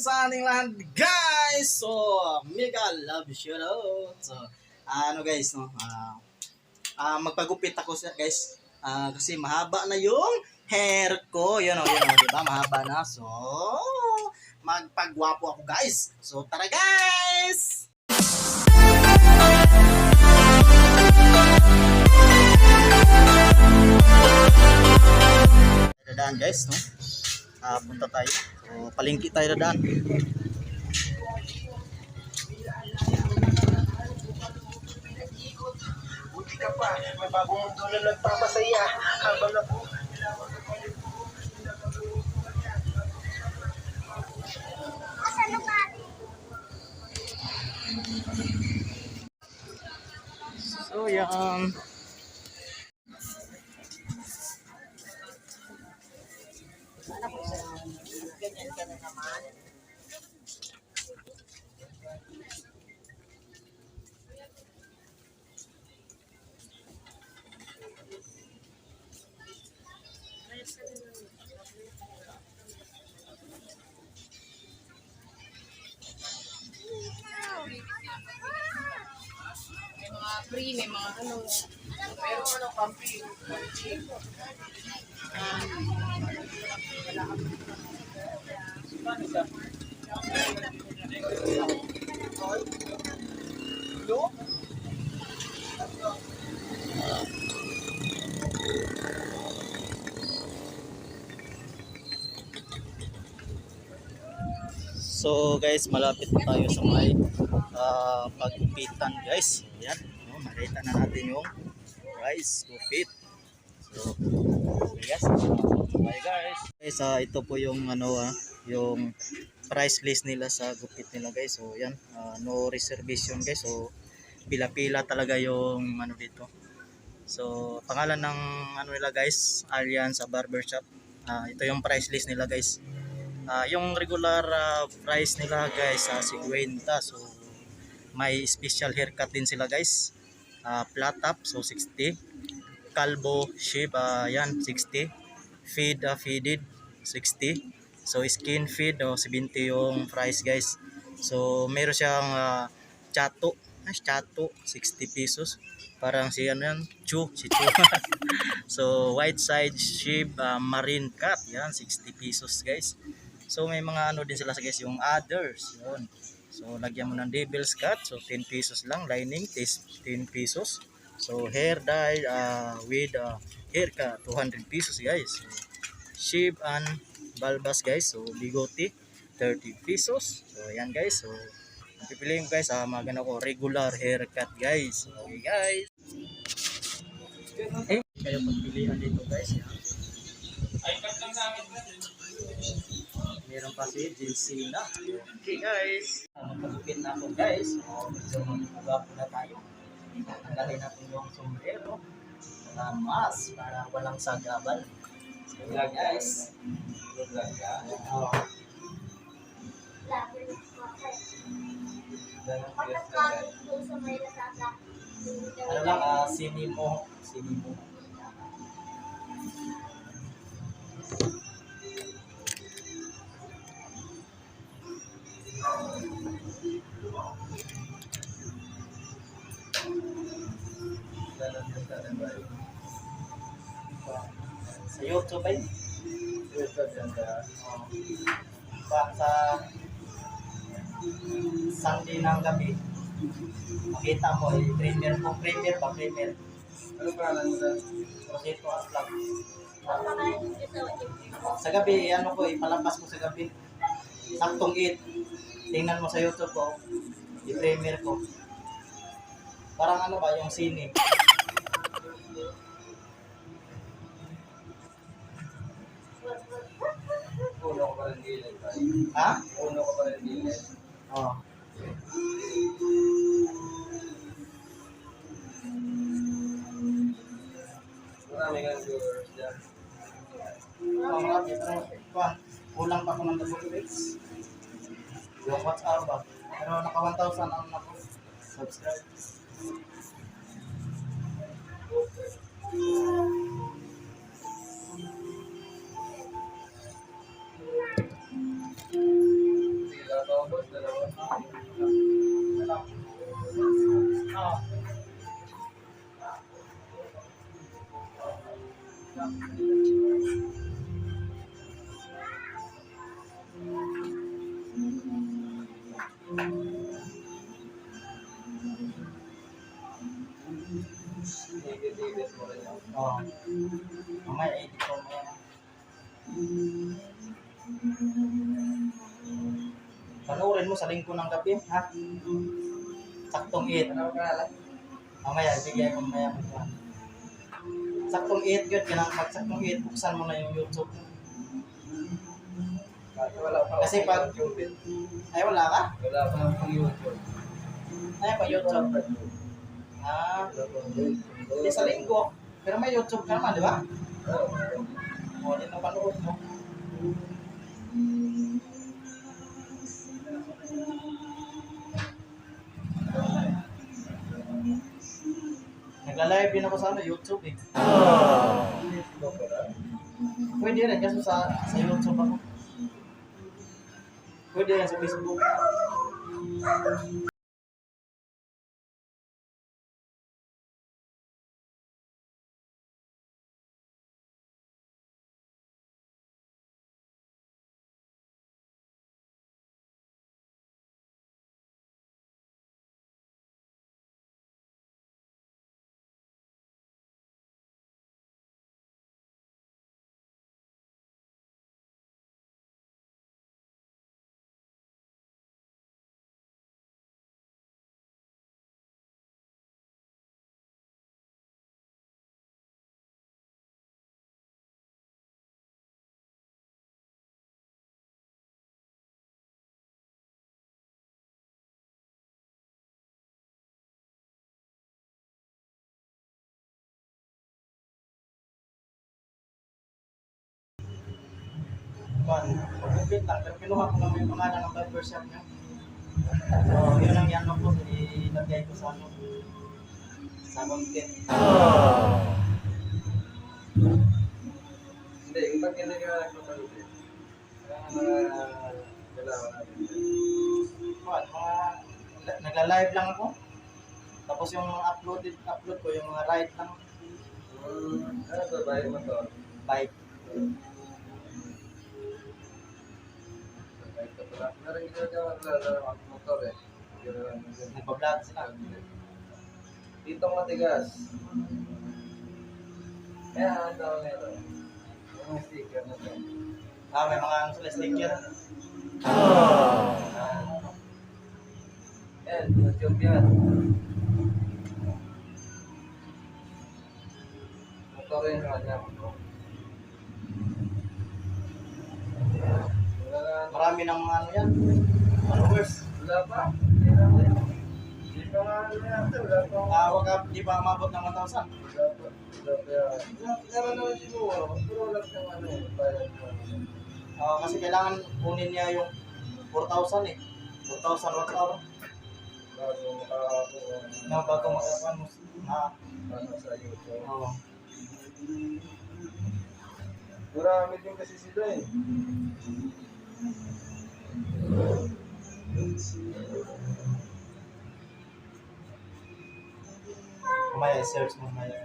sa ating lahat guys. So, mega love shoutout. So, ano guys, no? Magpagupit ako guys. Kasi mahaba na yung hair ko. Yun o, di ba? Mahaba na. So, magpagwapo ako guys. So, tara guys! Dadaan guys, no? Punta tayo. So, palengke tayo dadaan. Buti ka pa, may bagong mundo na nagpapasaya habang ako. So, yan. Ganyan ka na naman. May mga free, may mga ano. Pero ano, pampi? So guys, malapit na tayo sa may paggupitan guys. Ayan, no, makita na natin yung price gupit. So, okay guys. Bye guys. Guys, ito po yung yung price list nila sa gupit nila guys. So, ayan, no reservation guys. So, pila-pila talaga yung dito. So, pangalan ng nila guys, Alliance Barbershop. Ito yung price list nila guys. Yung regular price nila guys 50. So may special haircut din sila guys. Flat top so 60. Kalbo shave yan 60. Faded 60. So skin fade 70 yung price guys. So meron siyang chato 60 pesos. Parang si yan si Chu. So white side shave marine cut yan 60 pesos guys. So may mga din sila guys yung others yun. So lagyan mo ng devil's cut so 10 pesos lang, lining 10 pesos. So hair dye with haircut 200 pesos guys. So, shave and balbas guys. So bigote 30 pesos. So ayan guys. So pipiliin ko guys maganda ko regular haircut guys. Okay guys. Kayo pagpilihan dito guys. Ay cut lang sa amin. Meron pa si Jinsina. Okay guys. Magpagupit na ako guys. So magpagapo na tayo. Tanggalin natin yung sombrero. Saka mask para walang sagabal. So yeah guys. Good luck guys. Ano lang, sinimo. Sa YouTube ay? YouTube yan ka. Sa Sunday ng gabi. Makita mo premier ba? Premier. Ano pa lang nila? Proseto ang vlog. Sa gabi, ipalabas ko sa gabi. Saktong 8. Tingnan mo sa YouTube ko. I-premier ko. Parang yung sine. Uno ko pa rin gilid. Ha? Uno ko pa rin gilid. Oo. Maraming ang viewers dyan. Kulang pa ko ng double rates. Yung WhatsApp ba? Pero naka 1,000 ang subscribe. Panoorin mo sa lingko ng gabi, ha? Saktong 8. Ano ka lang? Mamaya, bigay ko mamaya. Saktong 8 yun, pag saktong 8, buksan mo na yung YouTube. Kasi wala pa Kasi pag- YouTube. Ay, wala ka? Wala pa akong YouTube. Ay, pa YouTube. Ah, hindi sa linggo. Pero may YouTube ka naman, di ba? O, di mo panood mo. Nagla-live din ako sa YouTube eh. Pwede rin kasi sa YouTube ako. Pwede rin sa Facebook. Pag-upit lang, pero kinuha ko lang yung pangalan ng barbershop niya. So, yun ang yan ko, ilagay ko sa ano, sa content. Hindi, yung pag hindi ka nagpapalito. Kailangan natin. What, nagla-live lang ako. Tapos yung upload ko, yung mga ride lang, Ano ba ba yung motor? bike. Meron ginagawa nila motor eh. Nagpa-vlog sila. Ditong matigas. Kaya ang tawag nito. Yung sticker na to. Ah, may mga ano sila sticker. Yan, YouTube yan. Motor yun kanya. Marami ng mga ano yan. Followers. Wala pa. Hindi pa nga ano yan. Wala pa. Wag ka, di ba umabot ng 1,000? Wala pa. Wala pa yan. Meron naman siguro. Pero wala siyang ano eh. Bayad mo. Kasi kailangan kunin niya yung 4,000 eh. 4,000 watt hour. Bago makakuha. Na bago makakuha mo. Ano sa YouTube. Oo. Marami din kasi sila eh. Mamaya, search mo mamaya.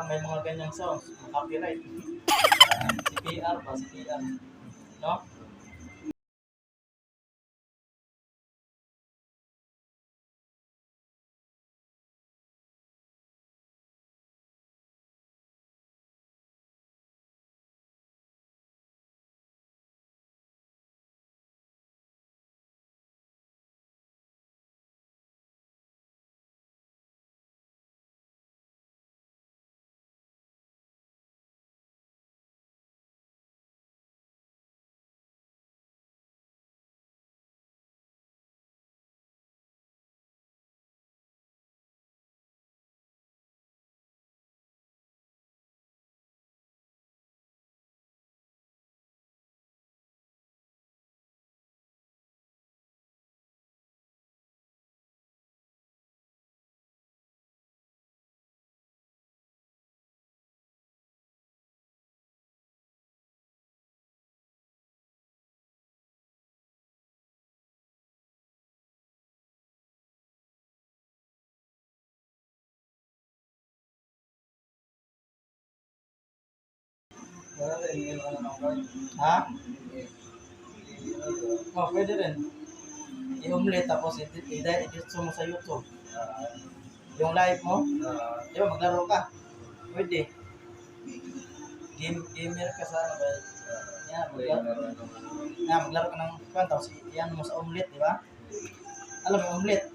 May mga ganyang sounds, copyright. CPR ba? CPR. No? Pero hindi mo naman ako. Ha? Hindi. Oh, pwede rin. I-omelette tapos i-edit mo sa YouTube. Yung live mo, di ba maglaro ka? Pwede. Gamer ka sa ano ba? Yan, maglaro ka ng kwan, tapos yan mo sa omelette, di ba? Alam mo yung omelette?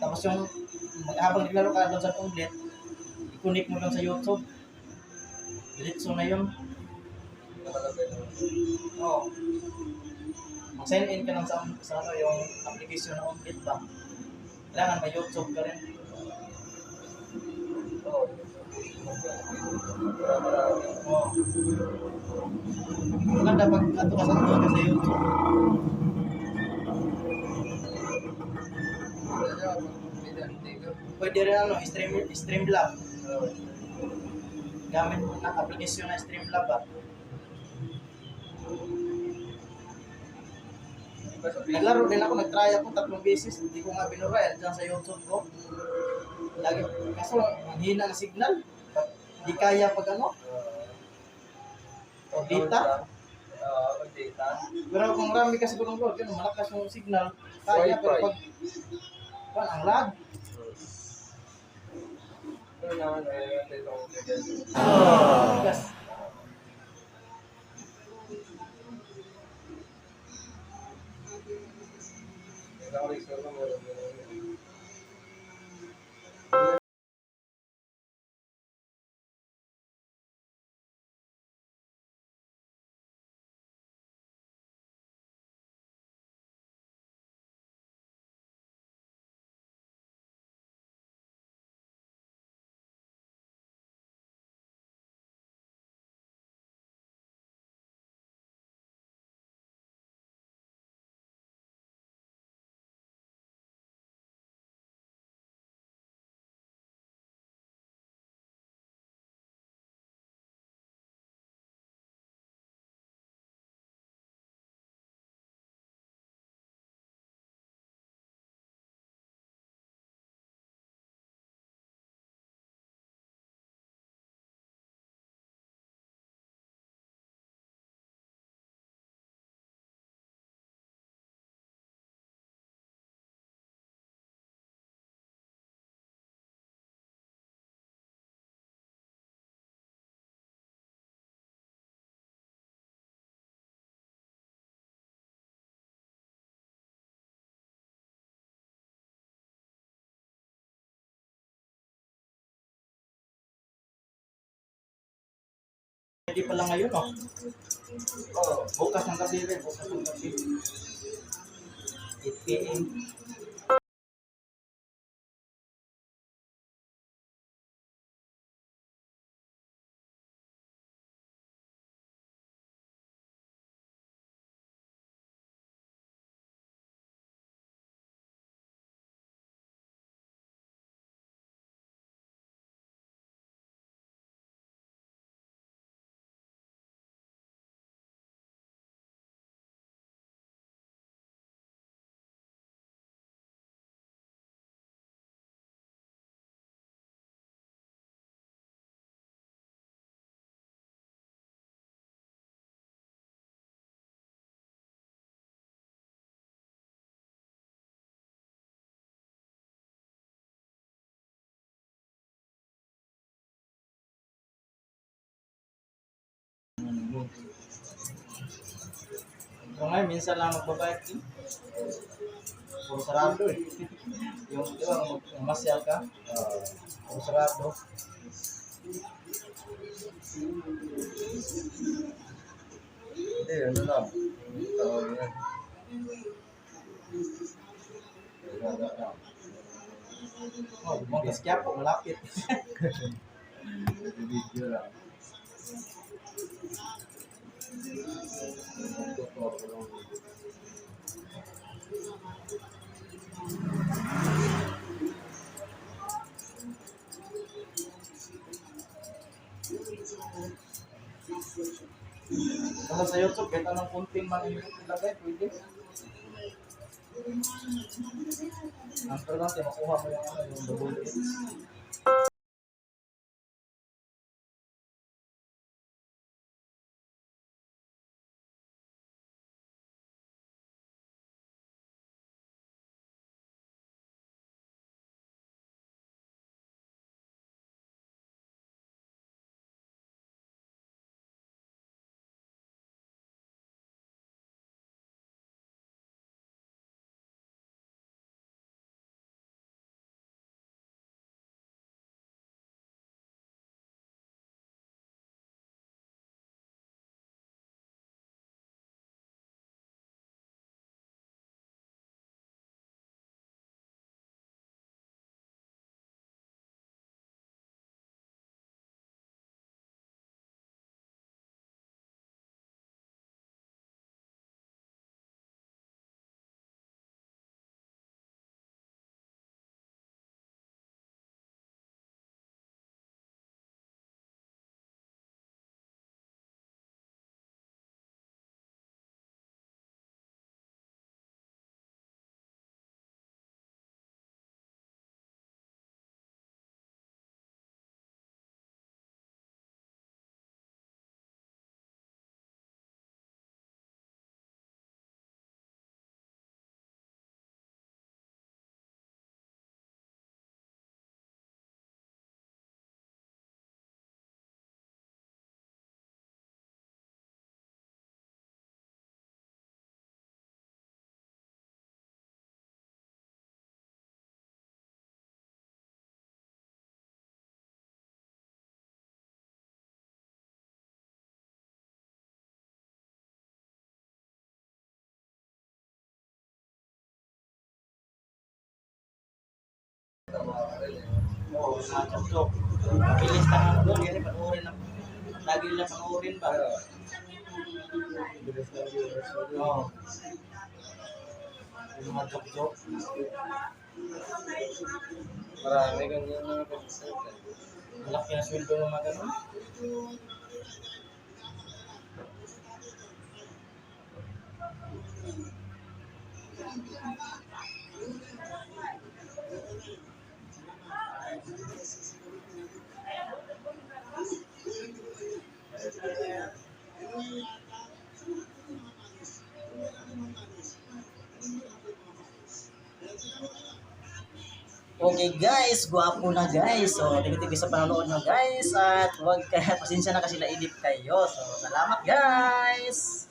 Tapos yung habang naglaro ka doon sa omelette, i-connect mo lang sa YouTube. Diretso na yun. Oo. Mag-sign in ka lang sa ano, yung application ng omelette ba? Kailangan may YouTube ka rin. Oo. Maganda pag ato ka sa YouTube. Pwede rin ano, Streamlab. Gamit mo ng application na Streamlab ba? Naglaro din ako, nag-try ako 3 beses, hindi ko nga binura dyan sa YouTube ko. Lagi, kaso ang hina ng signal. Di kaya pag ano? O data. Data. Pero kung marami kasi gulong load, yun, malakas yung signal. Kaya, pero pag ang lag. Gas. Hindi pa lang ngayon, oh. Bukas ng gabi rin, bukas ng gabi. 8 p.m. So ngayon, minsan lang magbabayad din. Puro sarado eh. Yung, di ba, masyal ka, puro sarado. Hindi, ano lang. Tawag yan. Oh, bumagas kaya po, malapit. Video lang. Kasi sa YouTube, kahit anong kunting man yung ilagay, pwede. Ang importante, makuha mo yung double hits. Tama ka rin eh. Oo, mga chok-chok. Bilis na nga doon, yan panoorin na. Lagi nila panoorin ba? Kaya, bilis ng viewers mo dun. Oo. Yung mga chok-chok. Marami ganyan mga consent eh. Malaki ang sweldo ng mga ganun. Okay guys, guwapo na guys. So, tigil-tigil sa panonood nyo guys. At huwag kaya, pasensya na kasi naidip kayo. So, salamat guys!